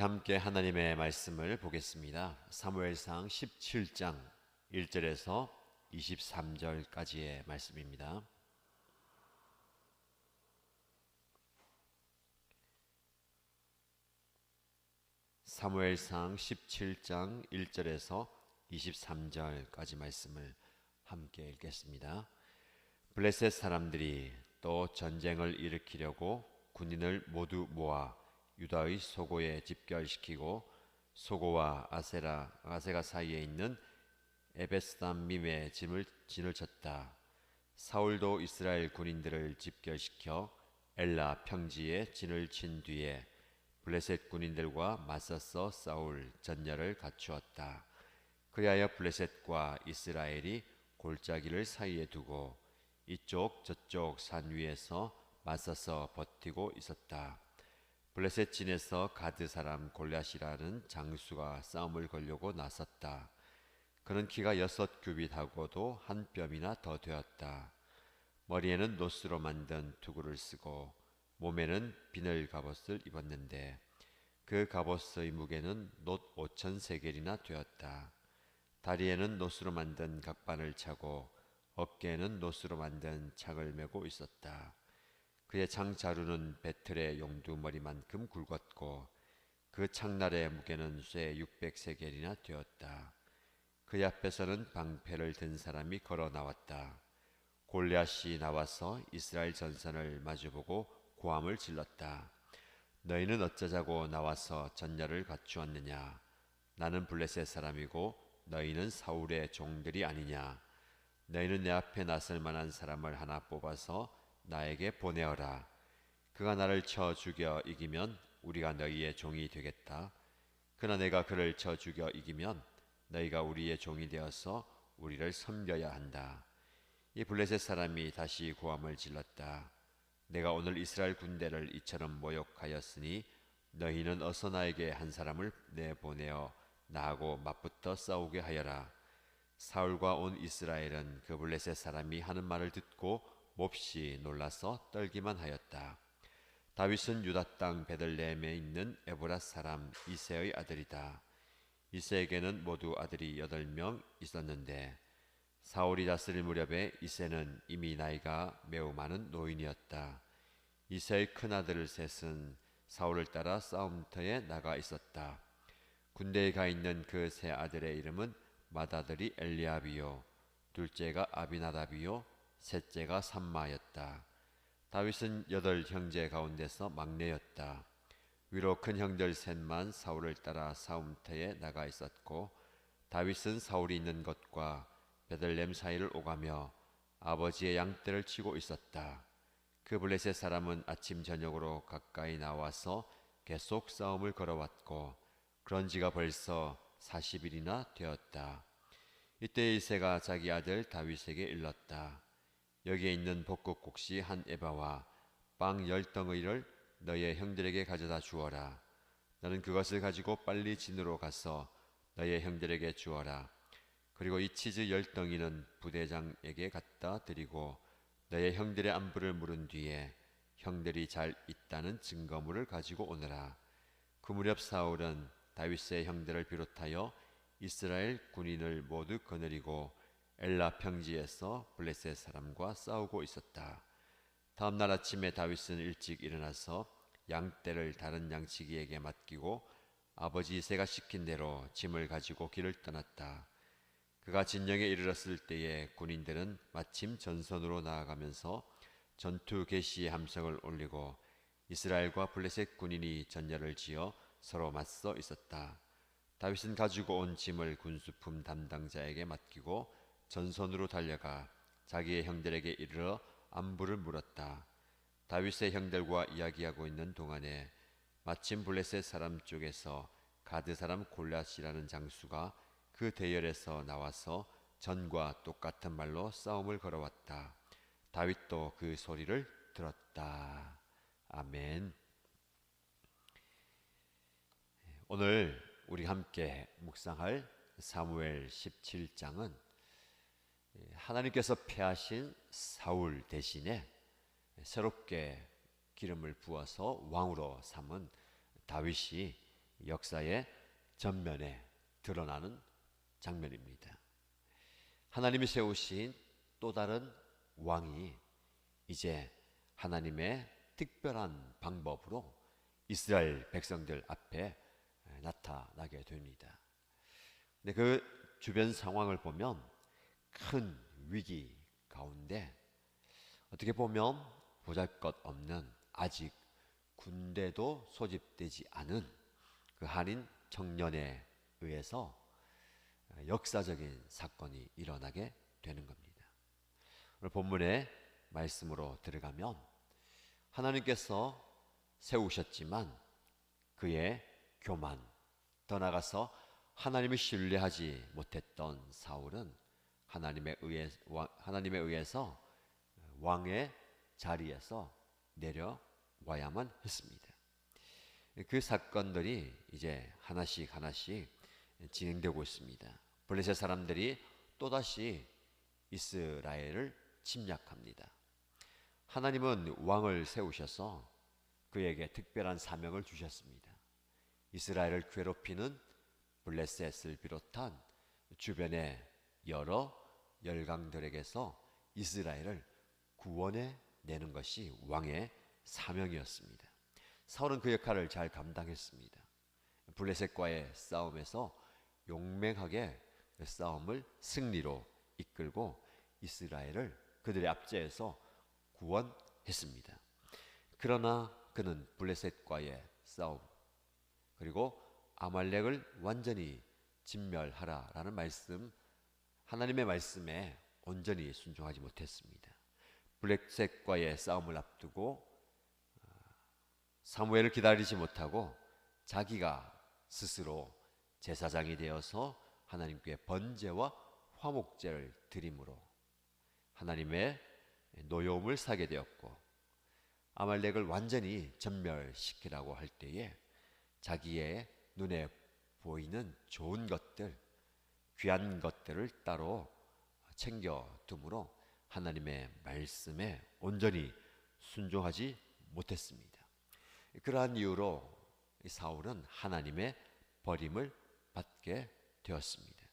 함께 하나님의 말씀을 보겠습니다. 사무엘상 17장 1절에서 23절까지의 말씀입니다. 사무엘상 17장 1절에서 23절까지 말씀을 함께 읽겠습니다. 블레셋 사람들이 또 전쟁을 일으키려고 군인을 모두 모아 유다의 소고에 집결시키고 소고와 아세가 사이에 있는 에베스담밈에 진을 쳤다. 사울도 이스라엘 군인들을 집결시켜 엘라 평지에 진을 친 뒤에 블레셋 군인들과 맞서서 싸울 전열을 갖추었다. 그리하여 블레셋과 이스라엘이 골짜기를 사이에 두고 이쪽 저쪽 산 위에서 맞서서 버티고 있었다. 블레셋 진에서 가드 사람 골리앗이라는 장수가 싸움을 걸려고 나섰다. 그는 키가 6규빗하고도 한 뼘이나 더 되었다. 머리에는 노스로 만든 투구를 쓰고 몸에는 비늘 갑옷을 입었는데 그 갑옷의 무게는 놋 5,000세겔이나 되었다. 다리에는 노스로 만든 각반을 차고 어깨에는 노스로 만든 창을 메고 있었다. 그의 창자루는 배틀의 용두머리만큼 굵었고 그 창날의 무게는 쇠 600세겔이나 되었다. 그의 앞에서는 방패를 든 사람이 걸어 나왔다. 골리앗이 나와서 이스라엘 전선을 마주보고 고함을 질렀다. 너희는 어쩌자고 나와서 전열을 갖추었느냐? 나는 블레셋 사람이고 너희는 사울의 종들이 아니냐? 너희는 내 앞에 나설 만한 사람을 하나 뽑아서 나에게 보내어라. 그가 나를 쳐 죽여 이기면 우리가 너희의 종이 되겠다. 그러나 내가 그를 쳐 죽여 이기면 너희가 우리의 종이 되어서 우리를 섬겨야 한다. 이 블레셋 사람이 다시 고함을 질렀다. 내가 오늘 이스라엘 군대를 이처럼 모욕하였으니 너희는 어서 나에게 한 사람을 내보내어 나하고 맞붙어 싸우게 하여라. 사울과 온 이스라엘은 그 블레셋 사람이 하는 말을 듣고 몹시 놀라서 떨기만 하였다. 다윗은 유다 땅 베들레헴에 있는 에브랏 사람 이새의 아들이다. 이새에게는 모두 아들이 8명 있었는데 사울이 다스릴 무렵에 이새는 이미 나이가 매우 많은 노인이었다. 이새의 큰아들 셋은 사울을 따라 싸움터에 나가 있었다. 군대에 가 있는 그 세 아들의 이름은 맏아들이 엘리압이요 둘째가 아비나답이요 셋째가 삼마였다. 다윗은 8형제 가운데서 막내였다. 위로 큰 형들 셋만 사울을 따라 싸움터에 나가 있었고 다윗은 사울이 있는 곳과 베들레헴 사이를 오가며 아버지의 양떼를 치고 있었다. 그 블레셋 사람은 아침 저녁으로 가까이 나와서 계속 싸움을 걸어왔고 그런 지가 벌써 40일이나 되었다. 이때 이새가 자기 아들 다윗에게 일렀다. 여기에 있는 볶음국시 한 에바와 빵 10덩이를 너의 형들에게 가져다 주어라. 너는 그것을 가지고 빨리 진으로 가서 너의 형들에게 주어라. 그리고 이 치즈 10덩이는 부대장에게 갖다 드리고 너의 형들의 안부를 물은 뒤에 형들이 잘 있다는 증거물을 가지고 오너라. 그 무렵 사울은 다윗의 형들을 비롯하여 이스라엘 군인을 모두 거느리고 엘라 평지에서 블레셋 사람과 싸우고 있었다. 다음 날 아침에 다윗은 일찍 일어나서 양떼를 다른 양치기에게 맡기고 아버지 이새가 시킨 대로 짐을 가지고 길을 떠났다. 그가 진영에 이르렀을 때에 군인들은 마침 전선으로 나아가면서 전투 개시의 함성을 올리고 이스라엘과 블레셋 군인이 전열을 지어 서로 맞서 있었다. 다윗은 가지고 온 짐을 군수품 담당자에게 맡기고 전선으로 달려가 자기의 형들에게 이르러 안부를 물었다. 다윗의 형들과 이야기하고 있는 동안에 마침 블레셋 사람 쪽에서 가드 사람 골리앗이라는 장수가 그 대열에서 나와서 전과 똑같은 말로 싸움을 걸어왔다. 다윗도 그 소리를 들었다. 아멘. 오늘 우리 함께 묵상할 사무엘 17장은 하나님께서 폐하신 사울 대신에 새롭게 기름을 부어서 왕으로 삼은 다윗이 역사의 전면에 드러나는 장면입니다. 하나님이 세우신 또 다른 왕이 이제 하나님의 특별한 방법으로 이스라엘 백성들 앞에 나타나게 됩니다. 근데 그 주변 상황을 보면 큰 위기 가운데 어떻게 보면 보잘것없는 아직 군대도 소집되지 않은 그 한인 청년에 의해서 역사적인 사건이 일어나게 되는 겁니다. 오늘 본문의 말씀으로 들어가면 하나님께서 세우셨지만 그의 교만, 더 나아가서 하나님을 신뢰하지 못했던 사울은 하나님에 의해서 왕의 자리에서 내려와야만 했습니다. 그 사건들이 이제 하나씩 진행되고 있습니다. 블레셋 사람들이 또다시 이스라엘을 침략합니다. 하나님은 왕을 세우셔서 그에게 특별한 사명을 주셨습니다. 이스라엘을 괴롭히는 블레셋을 비롯한 주변의 여러 열강들에게서 이스라엘을 구원해 내는 것이 왕의 사명이었습니다. 사울은 그 역할을 잘 감당했습니다. 블레셋과의 싸움에서 용맹하게 그 싸움을 승리로 이끌고 이스라엘을 그들의 압제에서 구원했습니다. 그러나 그는 블레셋과의 싸움 그리고 아말렉을 완전히 진멸하라라는 말씀, 하나님의 말씀에 온전히 순종하지 못했습니다. 블레셋과의 싸움을 앞두고 사무엘을 기다리지 못하고 자기가 스스로 제사장이 되어서 하나님께 번제와 화목제를 드림으로 하나님의 노여움을 사게 되었고, 아말렉을 완전히 전멸시키라고 할 때에 자기의 눈에 보이는 좋은 것들, 귀한 것들을 따로 챙겨둠으로 하나님의 말씀에 온전히 순종하지 못했습니다. 그러한 이유로 사울은 하나님의 버림을 받게 되었습니다.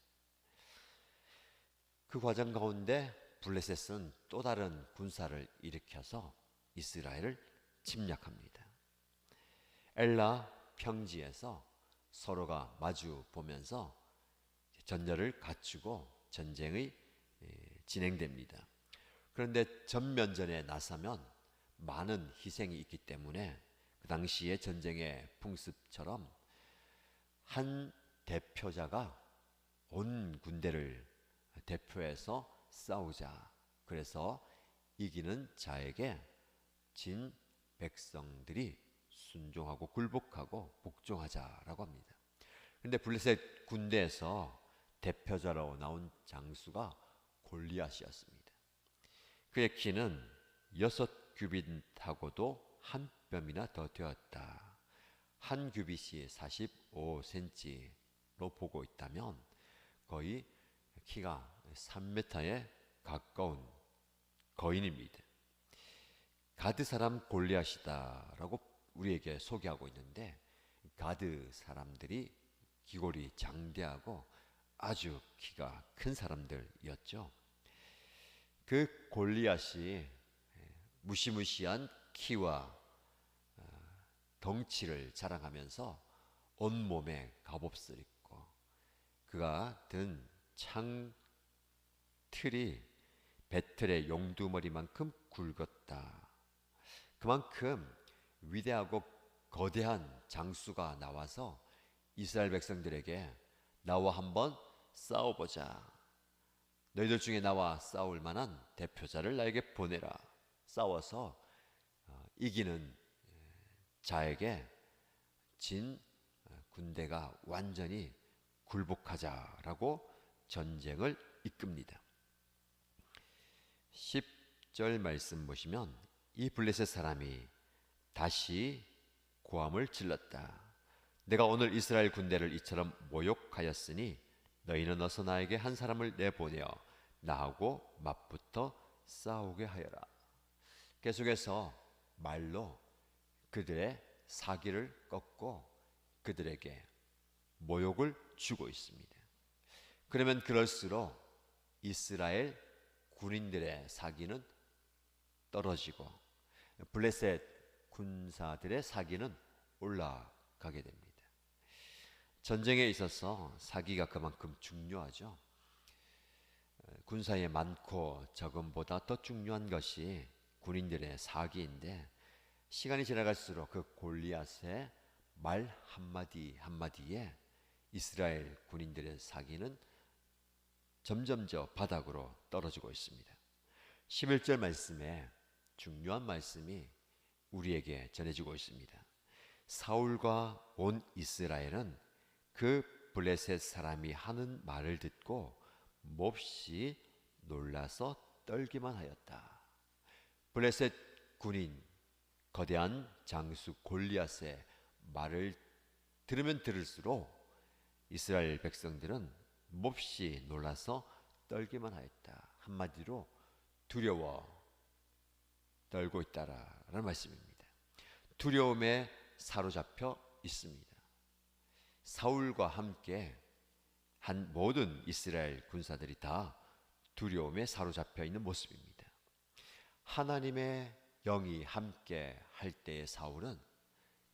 그 과정 가운데 블레셋은 또 다른 군사를 일으켜서 이스라엘을 침략합니다. 엘라 평지에서 서로가 마주 보면서 전열을 갖추고 전쟁이 진행됩니다. 그런데 전면전에 나서면 많은 희생이 있기 때문에 그 당시의 전쟁의 풍습처럼 한 대표자가 온 군대를 대표해서 싸우자. 그래서 이기는 자에게 진 백성들이 순종하고 굴복하고 복종하자라고 합니다. 그런데 블레셋 군대에서 대표자로 나온 장수가 골리앗이었습니다. 그의 키는 6규빗하고도 한 뼘이나 더 되었다. 한 규빗이 45cm로 보고 있다면 거의 키가 3m에 가까운 거인입니다. 가드 사람 골리앗이다라고 우리에게 소개하고 있는데, 가드 사람들이 기골이 장대하고 아주 키가 큰 사람들이었죠. 그 골리앗이 무시무시한 키와 덩치를 자랑하면서 온몸에 갑옷을 입고 그가 든 창틀이 배틀의 용두머리만큼 굵었다. 그만큼 위대하고 거대한 장수가 나와서 이스라엘 백성들에게 나와 한번 싸워보자. 너희들 중에 나와 싸울 만한 대표자를 나에게 보내라. 싸워서 이기는 자에게 진 군대가 완전히 굴복하자라고 전쟁을 이끕니다. 10절 말씀 보시면 이 블레셋 사람이 다시 고함을 질렀다. 내가 오늘 이스라엘 군대를 이처럼 모욕하였으니 너희는 어서 나에게 한 사람을 내보내어 나하고 맞붙어 싸우게 하여라. 계속해서 말로 그들의 사기를 꺾고 그들에게 모욕을 주고 있습니다. 그러면 그럴수록 이스라엘 군인들의 사기는 떨어지고 블레셋 군사들의 사기는 올라가게 됩니다. 전쟁에 있어서 사기가 그만큼 중요하죠. 군사의 많고 적음보다 더 중요한 것이 군인들의 사기인데, 시간이 지나갈수록 그 골리앗의 말 한마디 한마디에 이스라엘 군인들의 사기는 점점 바닥으로 떨어지고 있습니다. 11절 말씀에 중요한 말씀이 우리에게 전해지고 있습니다. 사울과 온 이스라엘은 그 블레셋 사람이 하는 말을 듣고 몹시 놀라서 떨기만 하였다. 블레셋 군인 거대한 장수 골리앗의 말을 들으면 들을수록 이스라엘 백성들은 몹시 놀라서 떨기만 하였다. 한마디로 두려워 떨고 있다라는 말씀입니다. 두려움에 사로잡혀 있습니다. 사울과 함께 한 모든 이스라엘 군사들이 다 두려움에 사로잡혀 있는 모습입니다. 하나님의 영이 함께 할 때의 사울은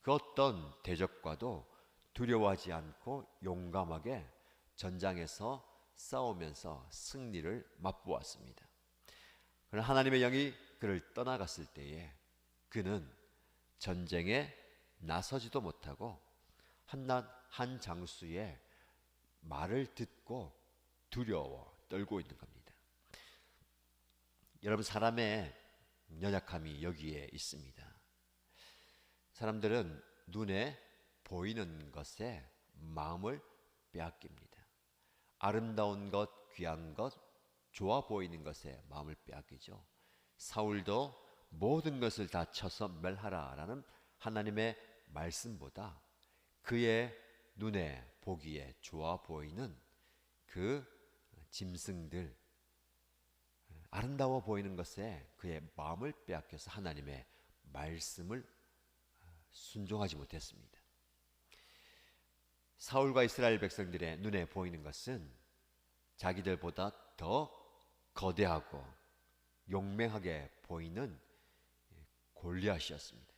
그 어떤 대적과도 두려워하지 않고 용감하게 전장에서 싸우면서 승리를 맛보았습니다. 그러나 하나님의 영이 그를 떠나갔을 때에 그는 전쟁에 나서지도 못하고 한 장수의 말을 듣고 두려워 떨고 있는 겁니다. 여러분, 사람의 연약함이 여기에 있습니다. 사람들은 눈에 보이는 것에 마음을 빼앗깁니다. 아름다운 것, 귀한 것, 좋아 보이는 것에 마음을 빼앗기죠. 사울도 모든 것을 다 쳐서 멸하라라는 하나님의 말씀보다 그의 눈에 보기에 좋아 보이는 그 짐승들, 아름다워 보이는 것에 그의 마음을 빼앗겨서 하나님의 말씀을 순종하지 못했습니다. 사울과 이스라엘 백성들의 눈에 보이는 것은 자기들보다 더 거대하고 용맹하게 보이는 골리앗이었습니다.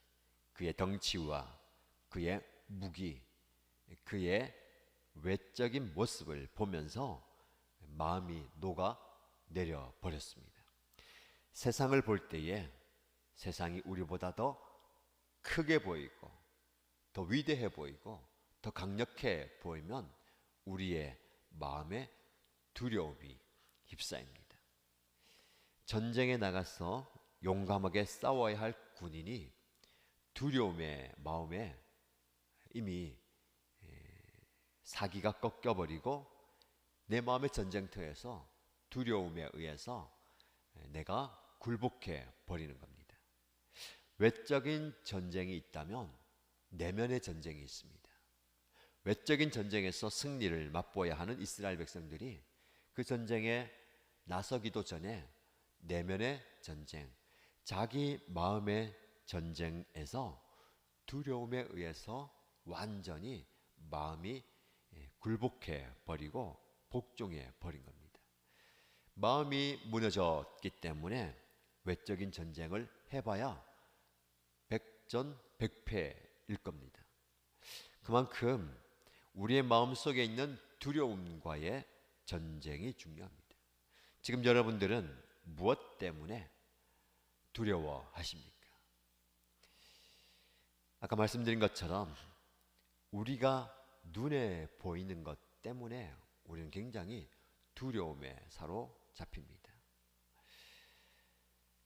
그의 덩치와 그의 무기, 그의 외적인 모습을 보면서 마음이 녹아 내려 버렸습니다. 세상을 볼 때에 세상이 우리보다 더 크게 보이고 더 위대해 보이고 더 강력해 보이면 우리의 마음에 두려움이 휩싸입니다. 전쟁에 나가서 용감하게 싸워야 할 군인이 두려움의 마음에 이미 사기가 꺾여버리고 내 마음의 전쟁터에서 두려움에 의해서 내가 굴복해 버리는 겁니다. 외적인 전쟁이 있다면 내면의 전쟁이 있습니다. 외적인 전쟁에서 승리를 맛보아야 하는 이스라엘 백성들이 그 전쟁에 나서기도 전에 내면의 전쟁, 자기 마음의 전쟁에서 두려움에 의해서 완전히 마음이 굴복해 버리고 복종해 버린 겁니다. 마음이 무너졌기 때문에 외적인 전쟁을 해봐야 백전백패일 겁니다. 그만큼 우리의 마음속에 있는 두려움과의 전쟁이 중요합니다. 지금 여러분들은 무엇 때문에 두려워하십니까? 아까 말씀드린 것처럼 우리가 눈에 보이는 것 때문에 우리는 굉장히 두려움에 사로잡힙니다.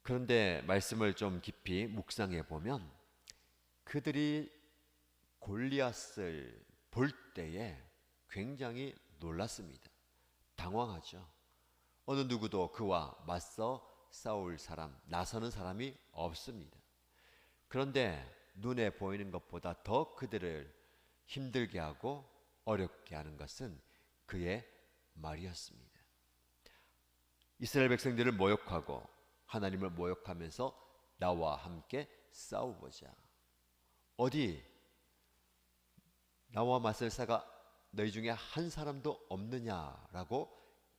그런데 말씀을 좀 깊이 묵상해 보면 그들이 골리앗을 볼 때에 굉장히 놀랐습니다. 당황하죠. 어느 누구도 그와 맞서 싸울 사람, 나서는 사람이 없습니다. 그런데 눈에 보이는 것보다 더 그들을 힘들게 하고 어렵게 하는 것은 그의 말이었습니다. 이스라엘 백성들을 모욕하고 하나님을 모욕하면서 나와 함께 싸워보자. 어디 나와 맞설 자가 너희 중에 한 사람도 없느냐라고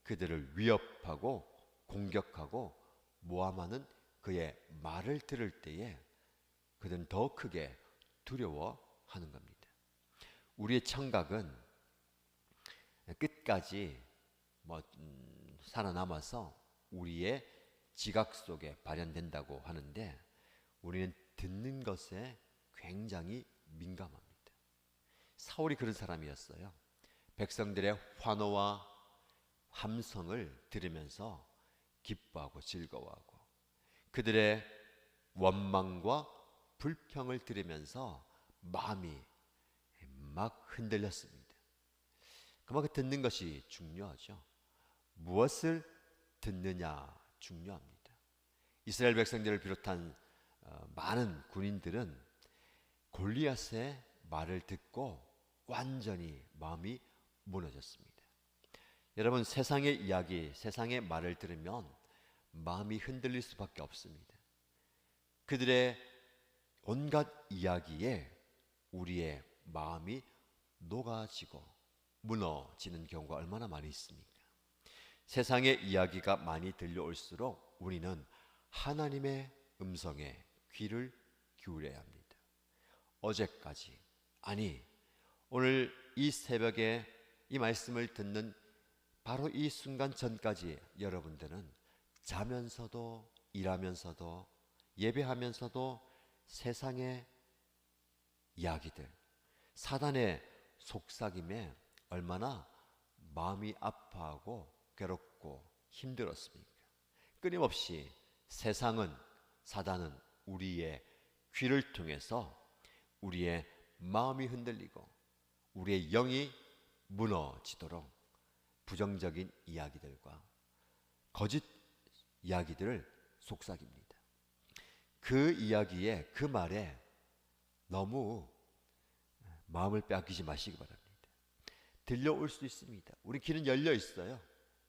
그들을 위협하고 공격하고 모함하는 그의 말을 들을 때에 그들은 더 크게 두려워하는 겁니다. 우리의 청각은 끝까지 살아남아서 우리의 지각 속에 발현된다고 하는데 우리는 듣는 것에 굉장히 민감합니다. 사울이 그런 사람이었어요. 백성들의 환호와 함성을 들으면서 기뻐하고 즐거워하고 그들의 원망과 불평을 들으면서 마음이 막 흔들렸습니다. 그만큼 듣는 것이 중요하죠. 무엇을 듣느냐 중요합니다. 이스라엘 백성들을 비롯한 많은 군인들은 골리앗의 말을 듣고 완전히 마음이 무너졌습니다. 여러분, 세상의 이야기, 세상의 말을 들으면 마음이 흔들릴 수밖에 없습니다. 그들의 온갖 이야기에 우리의 마음이 녹아지고 무너지는 경우가 얼마나 많이 있습니까? 세상의 이야기가 많이 들려올수록 우리는 하나님의 음성에 귀를 기울여야 합니다. 어제까지, 아니 오늘 이 새벽에 이 말씀을 듣는 바로 이 순간 전까지 여러분들은 자면서도 일하면서도 예배하면서도 세상의 이야기들, 사단의 속삭임에 얼마나 마음이 아파하고 괴롭고 힘들었습니까? 끊임없이 세상은, 사단은 우리의 귀를 통해서 우리의 마음이 흔들리고 우리의 영이 무너지도록 부정적인 이야기들과 거짓 이야기들을 속삭입니다. 그 이야기에, 그 말에 너무 마음을 빼앗기지 마시기 바랍니다. 들려올 수 있습니다. 우리 귀는 열려 있어요.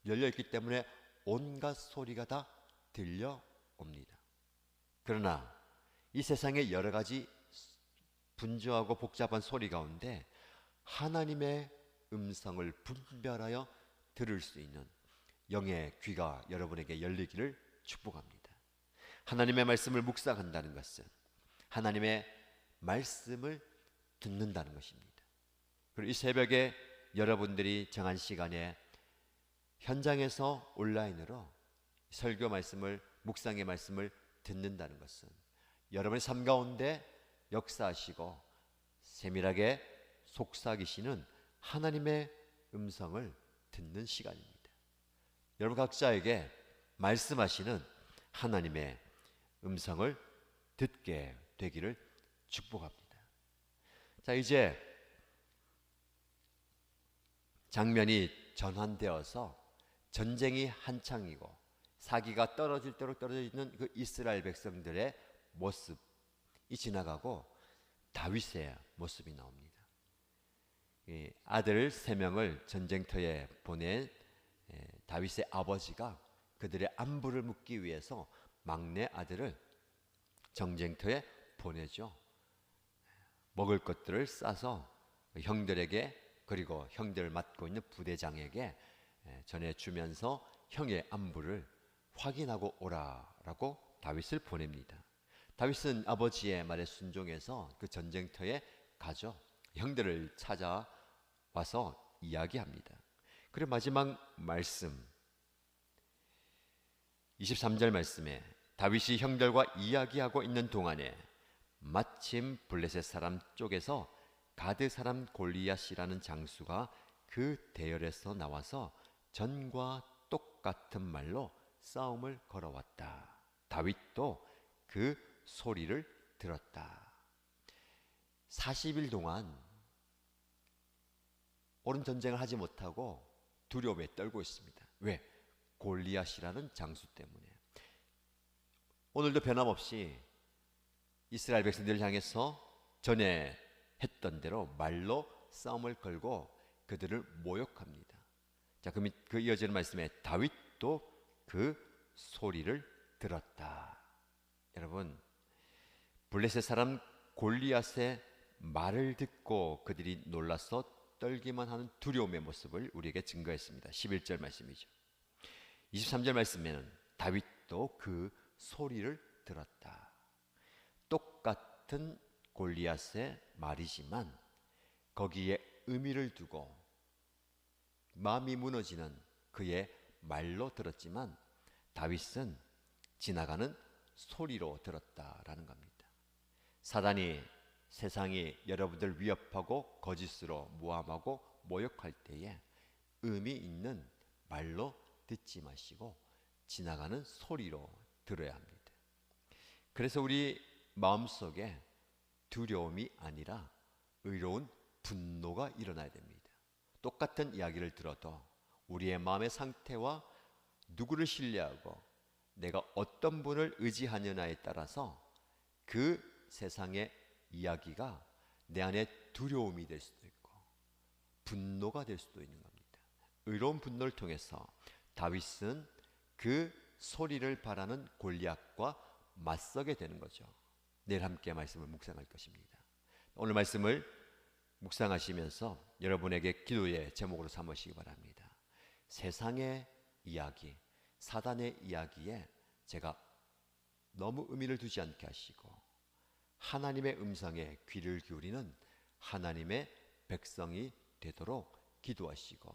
열려 있기 때문에 온갖 소리가 다 들려옵니다. 그러나 이 세상의 여러 가지 분주하고 복잡한 소리 가운데 하나님의 음성을 분별하여 들을 수 있는 영의 귀가 여러분에게 열리기를 축복합니다. 하나님의 말씀을 묵상한다는 것은 하나님의 말씀을 듣는다는 것입니다. 그리고 이 새벽에 여러분들이 정한 시간에 현장에서 온라인으로 설교 말씀을, 묵상의 말씀을 듣는다는 것은 여러분의 삶 가운데 역사하시고 세밀하게 속삭이시는 하나님의 음성을 듣는 시간입니다. 여러분 각자에게 말씀하시는 하나님의 음성을 듣게 되기를 축복합니다. 자, 이제 장면이 전환되어서 전쟁이 한창이고 사기가 떨어질 대로 떨어져 있는 그 이스라엘 백성들의 모습이 지나가고 다윗의 모습이 나옵니다. 아들 3명을 전쟁터에 보낸 다윗의 아버지가 그들의 안부를 묻기 위해서 막내 아들을 전쟁터에 보내죠. 먹을 것들을 싸서 형들에게, 그리고 형들을 맡고 있는 부대장에게 전해주면서 형의 안부를 확인하고 오라라고 다윗을 보냅니다. 다윗은 아버지의 말에 순종해서 그 전쟁터에 가죠. 형들을 찾아와서 이야기합니다. 그리고 마지막 말씀 23절 말씀에 다윗이 형들과 이야기하고 있는 동안에 마침 블레셋 사람 쪽에서 가드 사람 골리앗이라는 장수가 그 대열에서 나와서 전과 똑같은 말로 싸움을 걸어왔다. 다윗도 그 소리를 들었다. 40일 동안 옳은 전쟁을 하지 못하고 두려움에 떨고 있습니다. 왜? 골리앗이라는 장수 때문에. 오늘도 변함없이 이스라엘 백성들을 향해서 전에 했던 대로 말로 싸움을 걸고 그들을 모욕합니다. 자, 그럼 그 이어지는 말씀에 다윗도 그 소리를 들었다. 여러분, 블레셋 사람 골리앗의 말을 듣고 그들이 놀라서 떨기만 하는 두려움의 모습을 우리에게 증거했습니다. 11절 말씀이죠. 23절 말씀에는 다윗도 그 소리를 들었다. 똑같은 골리앗의 말이지만 거기에 의미를 두고 마음이 무너지는 그의 말로 들었지만 다윗은 지나가는 소리로 들었다라는 겁니다. 사단이 세상이 여러분들 위협하고 거짓으로 모함하고 모욕할 때에 의미 있는 말로 듣지 마시고 지나가는 소리로 들어야 합니다. 그래서 우리 마음속에 두려움이 아니라 의로운 분노가 일어나야 됩니다. 똑같은 이야기를 들어도 우리의 마음의 상태와 누구를 신뢰하고 내가 어떤 분을 의지하느냐에 따라서 그 세상의 이야기가 내 안에 두려움이 될 수도 있고 분노가 될 수도 있는 겁니다. 의로운 분노를 통해서 다윗은 그 소리를 바라는 골리앗과 맞서게 되는 거죠. 내일 함께 말씀을 묵상할 것입니다. 오늘 말씀을 묵상하시면서 여러분에게 기도의 제목으로 삼으시기 바랍니다. 세상의 이야기, 사단의 이야기에 제가 너무 의미를 두지 않게 하시고 하나님의 음성에 귀를 기울이는 하나님의 백성이 되도록 기도하시고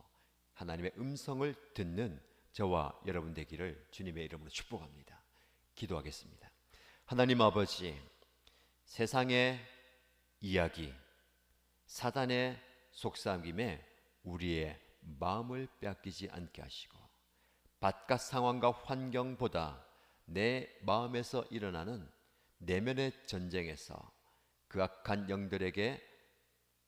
하나님의 음성을 듣는 저와 여러분 되기를 주님의 이름으로 축복합니다. 기도하겠습니다. 하나님 아버지, 세상의 이야기, 사단의 속삭임에 우리의 마음을 빼앗기지 않게 하시고 바깥 상황과 환경보다 내 마음에서 일어나는 내면의 전쟁에서 그 악한 영들에게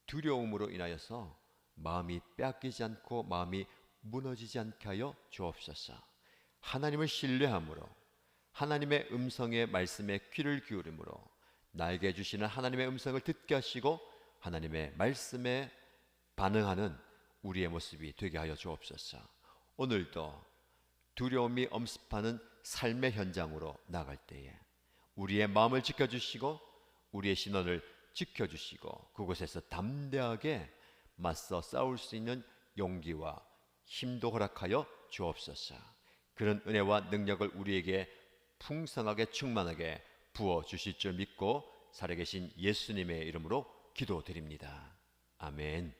두려움으로 인하여서 마음이 빼앗기지 않고 마음이 무너지지 않게 하여 주옵소서. 하나님을 신뢰함으로 하나님의 음성의 말씀에 귀를 기울임으로 나에게 주시는 하나님의 음성을 듣게 하시고 하나님의 말씀에 반응하는 우리의 모습이 되게 하여 주옵소서. 오늘도 두려움이 엄습하는 삶의 현장으로 나갈 때에 우리의 마음을 지켜주시고 우리의 신원을 지켜주시고 그곳에서 담대하게 맞서 싸울 수 있는 용기와 힘도 허락하여 주옵소서. 그런 은혜와 능력을 우리에게 풍성하게 충만하게 부어주실 줄 믿고 살아계신 예수님의 이름으로 기도드립니다. 아멘.